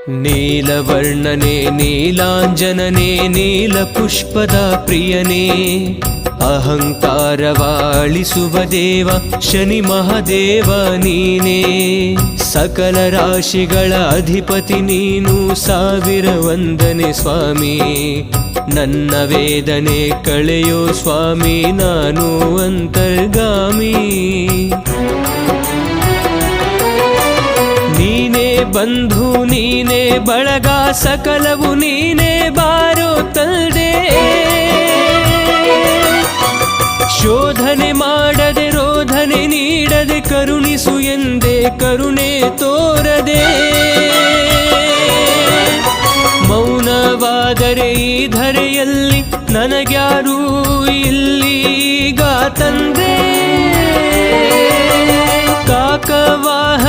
ನೀಲವರ್ಣನೆ ನೀಲಾಂಜನನೆ ನೀಲಪುಷ್ಪದ ಪ್ರಿಯನೇ, ಅಹಂಕಾರವಾಳಿಸುವ ದೇವ ಶನಿ ಮಹಾದೇವ ನೀನೇ. ಸಕಲ ರಾಶಿಗಳ ಅಧಿಪತಿ ನೀನು, ಸಾವಿರ ವಂದನೆ ಸ್ವಾಮಿ. ನನ್ನ ವೇದನೆ ಕಳೆಯೋ ಸ್ವಾಮಿ, ನಾನು ಅಂತರ್ಗಾಮಿ. ನೀನೇ ಬಂಧು ನೀನೇ ಬಳಗ, ಸಕಲವು ನೀನೇ ಬಾರೋ ತಂದೆ. ಶೋಧನೆ ಮಾಡದೆ ರೋಧನೆ ನೀಡದೆ ಕರುಣಿಸು ಎಂದೇ ಕರುಣೆ ತೋರದೆ. ಮೌನವಾದರೆ ಈ ಧರೆಯಲ್ಲಿ ನನಗ್ಯಾರೂ ಇಲ್ಲೀಗ ತಂದೆ. ಕಾಕವಾಹ